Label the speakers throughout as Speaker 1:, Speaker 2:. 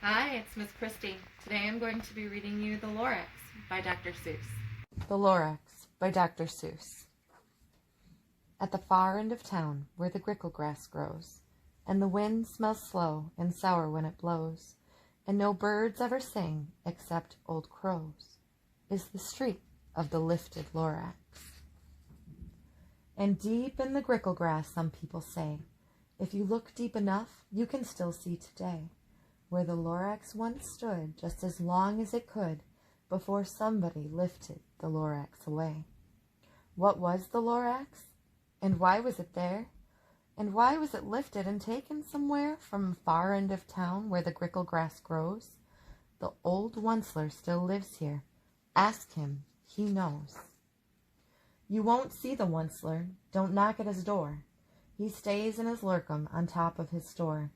Speaker 1: Hi, it's Miss Christie. Today I'm going to be reading you The Lorax by Dr. Seuss.
Speaker 2: The Lorax by Dr. Seuss. At the far end of town, where the grickle grass grows, and the wind smells slow and sour when it blows, and no birds ever sing except old crows, is the street of the lifted Lorax. And deep in the grickle grass, some people say, if you look deep enough, you can still see today, where the Lorax once stood just as long as it could before somebody lifted the Lorax away. What was the Lorax? And why was it there? And why was it lifted and taken somewhere from far end of town where the grickle grass grows? The old Onceler still lives here. Ask him, he knows. You won't see the Onceler. Don't knock at his door. He stays in his lurkum on top of his store.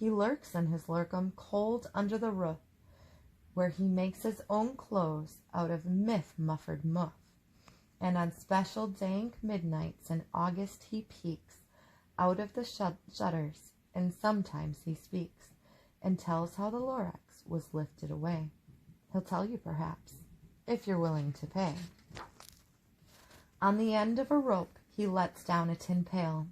Speaker 2: He lurks in his lurkum cold under the roof, where he makes his own clothes out of muffered muff. And on special dank midnights in August he peeks out of the shutters, and sometimes he speaks, and tells how the Lorax was lifted away. He'll tell you perhaps, if you're willing to pay. On the end of a rope he lets down a tin pail,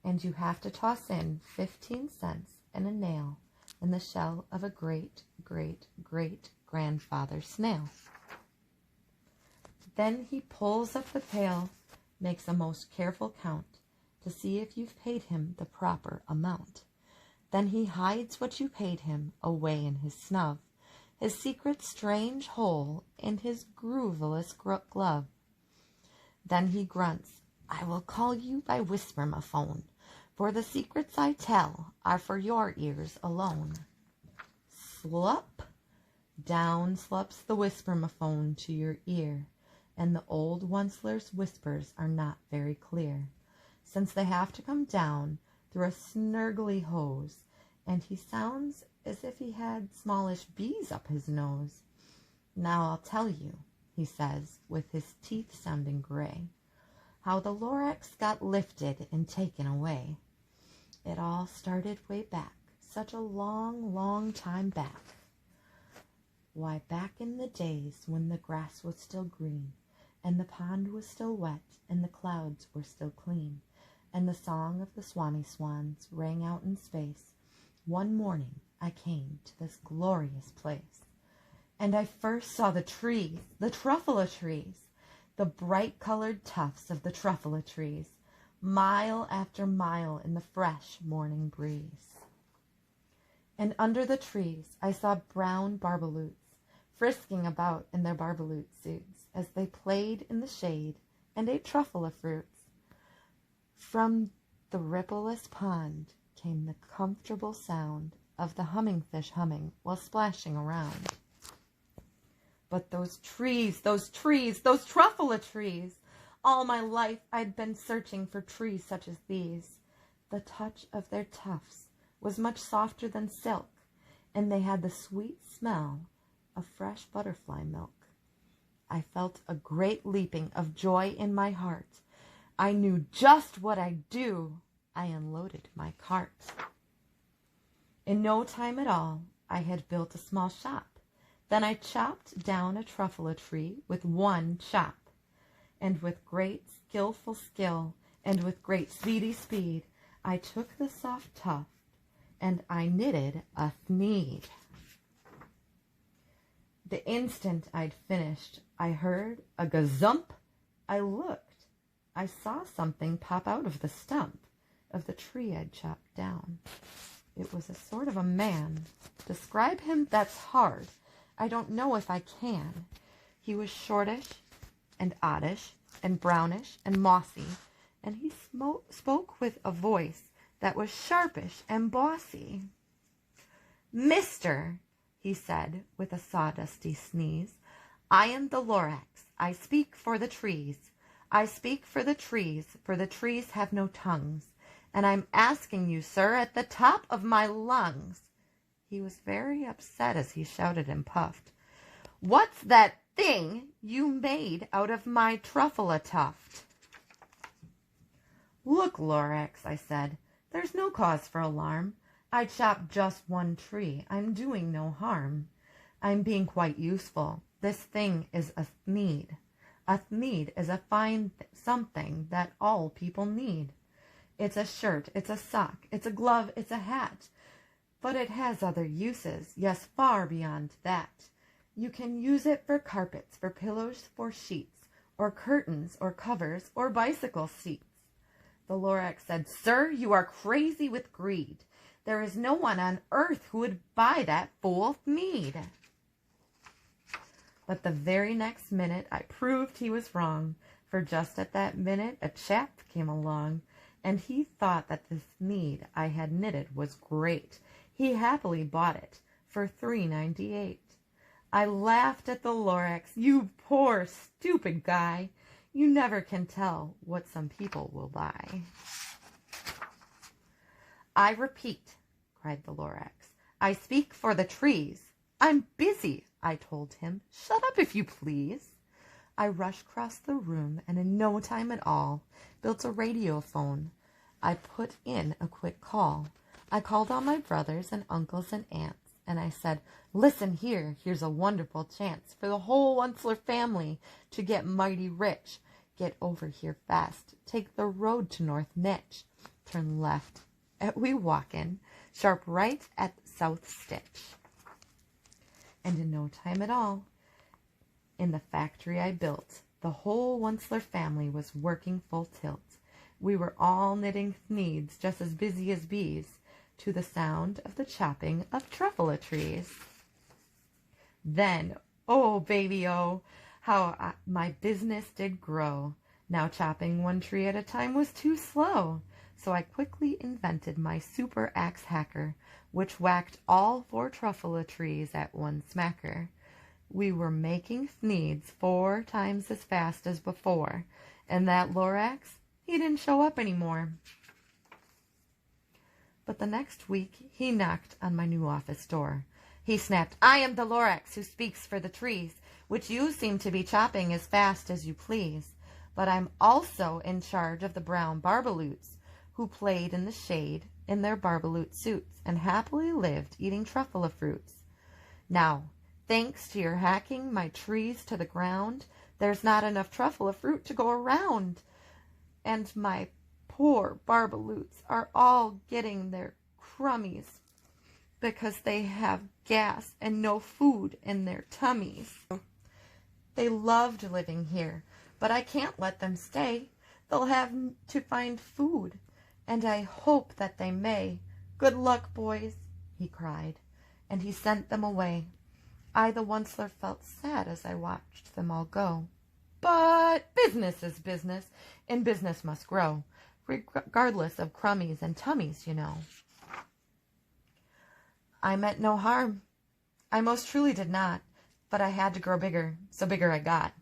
Speaker 2: and you have to toss in 15 cents and a nail in the shell of a great-great-great-grandfather snail. Then he pulls up the pail, makes a most careful count to see if you've paid him the proper amount. Then he hides what you paid him away in his snub, his secret strange hole, and his grooveless glove. Then he grunts, I will call you by whisper-ma-phone, for the secrets I tell are for your ears alone. Slup! Down slups the whisper-ma-phone to your ear, and the old Onceler's whispers are not very clear, since they have to come down through a snurgly hose, and he sounds as if he had smallish bees up his nose. Now I'll tell you, he says, with his teeth sounding gray, how the Lorax got lifted and taken away. It all started way back, such a long, long time back. Why, back in the days when the grass was still green, and the pond was still wet, and the clouds were still clean, and the song of the swanny swans rang out in space, one morning I came to this glorious place. And I first saw the trees, the truffula trees, the bright-colored tufts of the truffula trees, mile after mile in the fresh morning breeze. And under the trees I saw brown barbaloots, frisking about in their barbaloot suits, as they played in the shade and ate truffula fruits. From the rippleless pond came the comfortable sound of the humming fish humming while splashing around. But those trees, those truffula trees! All my life I'd been searching for trees such as these. The touch of their tufts was much softer than silk, and they had the sweet smell of fresh butterfly milk. I felt a great leaping of joy in my heart. I knew just what I'd do. I unloaded my cart. In no time at all, I had built a small shop. Then I chopped down a truffula tree with one chop, and with great skillful skill, and with great speedy speed, I took the soft tuft, and I knitted a thneed. The instant I'd finished, I heard a gazump. I looked. I saw something pop out of the stump of the tree I'd chopped down. It was a sort of a man. Describe him, that's hard. I don't know if I can. He was shortish and oddish and brownish and mossy, and he spoke with a voice that was sharpish and bossy. Mister, he said with a sawdusty sneeze, I am the Lorax. I speak for the trees. I speak for the trees have no tongues, and I'm asking you, sir, at the top of my lungs. He was very upset as he shouted and puffed. What's that thing you made out of my truffula tuft? Look, Lorax, I said, there's no cause for alarm. I chopped just one tree. I'm doing no harm. I'm being quite useful. This thing is a thneed. A thneed is a fine something that all people need. It's a shirt, it's a sock, it's a glove, it's a hat. But it has other uses, yes, far beyond that. You can use it for carpets, for pillows, for sheets, or curtains, or covers, or bicycle seats. The Lorax said, Sir, you are crazy with greed. There is no one on earth who would buy that fool thneed. But the very next minute I proved he was wrong, for just at that minute a chap came along, and he thought that the thneed I had knitted was great. He happily bought it for $3.98. I laughed at the Lorax. You poor, stupid guy. You never can tell what some people will buy. I repeat, cried the Lorax, I speak for the trees. I'm busy, I told him. Shut up, if you please. I rushed across the room and in no time at all built a radiophone. I put in a quick call. I called all my brothers and uncles and aunts, and I said, Listen here, here's a wonderful chance for the whole Onceler family to get mighty rich. Get over here fast. Take the road to North Nitch. Turn left. We walk in, sharp right at South Stitch. And in no time at all, in the factory I built, the whole Onceler family was working full tilt. We were all knitting thneeds, just as busy as bees, to the sound of the chopping of truffula trees. Then, oh, baby, oh, how my business did grow. Now chopping one tree at a time was too slow. So I quickly invented my super axe hacker, which whacked all 4 truffula trees at one smacker. We were making thneeds 4 times as fast as before, and that Lorax, he didn't show up anymore. But the next week he knocked on my new office door. He snapped, I am the Lorax who speaks for the trees, which you seem to be chopping as fast as you please. But I'm also in charge of the brown barbaloots, who played in the shade in their barbaloot suits and happily lived eating truffula fruits. Now, thanks to your hacking my trees to the ground, there's not enough truffula fruit to go around. And my poor barbaloots are all getting their crummies because they have gas and no food in their tummies. They loved living here, but I can't let them stay. They'll have to find food, and I hope that they may. Good luck, boys, he cried, and he sent them away. I, the Onceler, felt sad as I watched them all go. But business is business, and business must grow, regardless of crummies and tummies, you know. I meant no harm. I most truly did not, but I had to grow bigger, so bigger I got.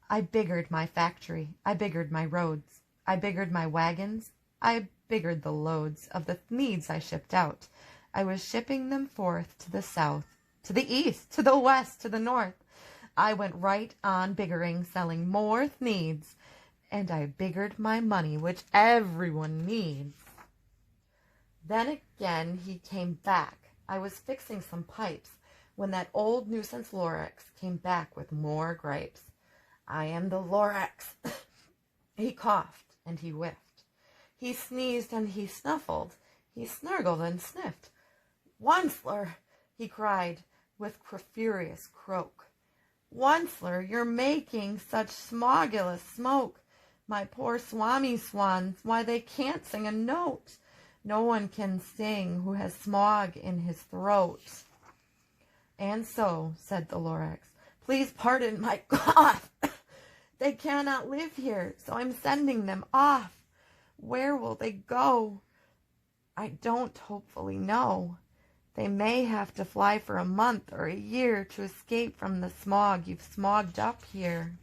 Speaker 2: I biggered my factory, I biggered my roads, I biggered my wagons, I biggered the loads of the thneeds I shipped out. I was shipping them forth to the south, to the east, to the west, to the north. I went right on biggering, selling more thneeds, and I biggered my money, which everyone needs. Then again he came back. I was fixing some pipes when that old nuisance Lorax came back with more gripes. I am the Lorax. He coughed and he whiffed. He sneezed and he snuffled. He snargled and sniffed. Onceler, he cried with furious croak. Onceler, you're making such smogulous smoke. My poor swami swans, why they can't sing a note. No one can sing who has smog in his throat. And so, said the Lorax, please pardon my cough. They cannot live here, so I'm sending them off. Where will they go? I don't hopefully know. They may have to fly for a month or a year to escape from the smog you've smogged up here.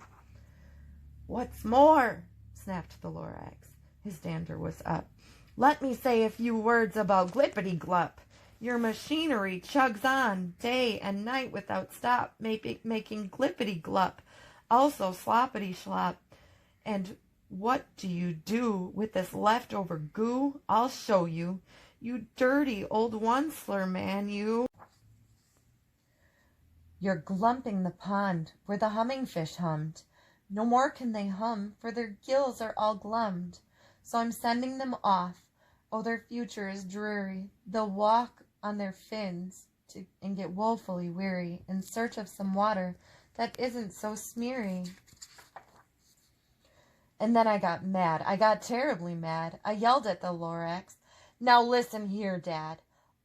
Speaker 2: What's more, snapped the Lorax. His dander was up. Let me say a few words about Glippity-Glup. Your machinery chugs on day and night without stop, making Glippity-Glup, also Sloppity-Slop. And what do you do with this leftover goo? I'll show you. You dirty old Onceler, man, you. You're glumping the pond where the humming fish hummed. No more can they hum, for their gills are all glummed. So I'm sending them off. Oh, their future is dreary. They'll walk on their fins and get woefully weary in search of some water that isn't so smeary. And then I got mad. I got terribly mad. I yelled at the Lorax. Now listen here, Dad.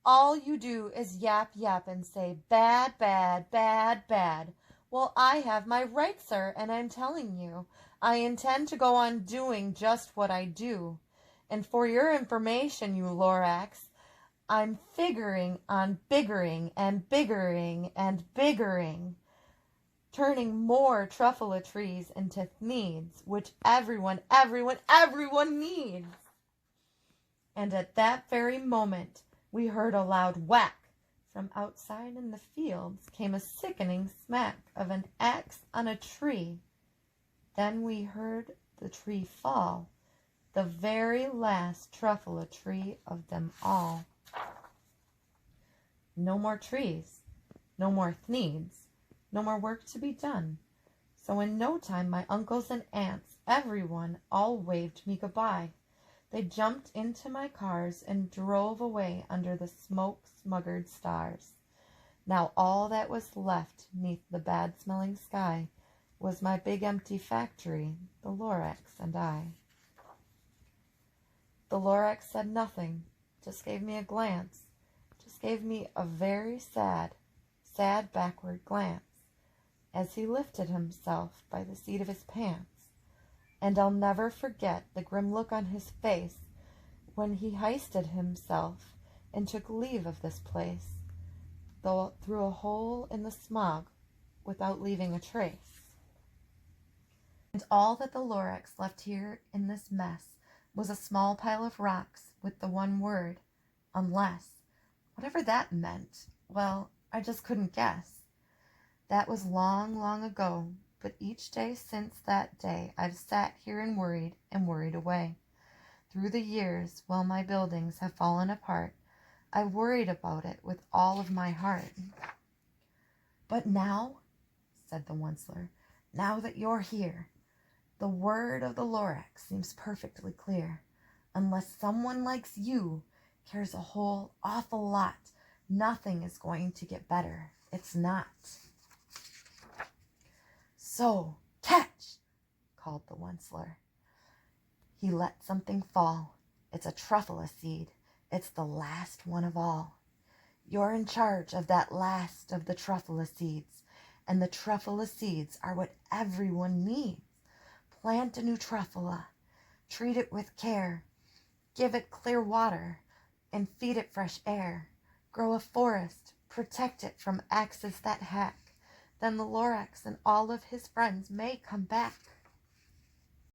Speaker 2: All you do is yap, yap, and say, bad, bad, bad, bad. Well, I have my right, sir, and I'm telling you, I intend to go on doing just what I do. And for your information, you Lorax, I'm figuring on biggering and biggering and biggering, turning more truffula trees into thneeds, which everyone needs. And at that very moment, we heard a loud whack. From outside in the fields came a sickening smack of an axe on a tree. Then we heard the tree fall, the very last truffula tree of them all. No more trees, no more thneeds, no more work to be done. So in no time my uncles and aunts, everyone, all waved me goodbye. They jumped into my cars and drove away under the smoke-smuggered stars. Now all that was left 'neath the bad-smelling sky was my big empty factory, the Lorax and I. The Lorax said nothing, just gave me a glance, just gave me a very sad backward glance, as he lifted himself by the seat of his pants. And I'll never forget the grim look on his face when he hoisted himself and took leave of this place, though through a hole in the smog without leaving a trace. And all that the Lorax left here in this mess was a small pile of rocks with the one word, unless. Whatever that meant, well, I just couldn't guess. That was long, long ago, but each day since that day I've sat here and worried away. Through the years, while my buildings have fallen apart, I worried about it with all of my heart. But now, said the Onceler, now that you're here, the word of the Lorax seems perfectly clear. Unless someone like you cares a whole awful lot, nothing is going to get better. It's not. So, catch, called the Onceler. He let something fall. It's a truffula seed. It's the last one of all. You're in charge of that last of the truffula seeds, and the truffula seeds are what everyone needs. Plant a new truffula, treat it with care, give it clear water, and feed it fresh air. Grow a forest, protect it from axes that hack. Then the Lorax and all of his friends may come back.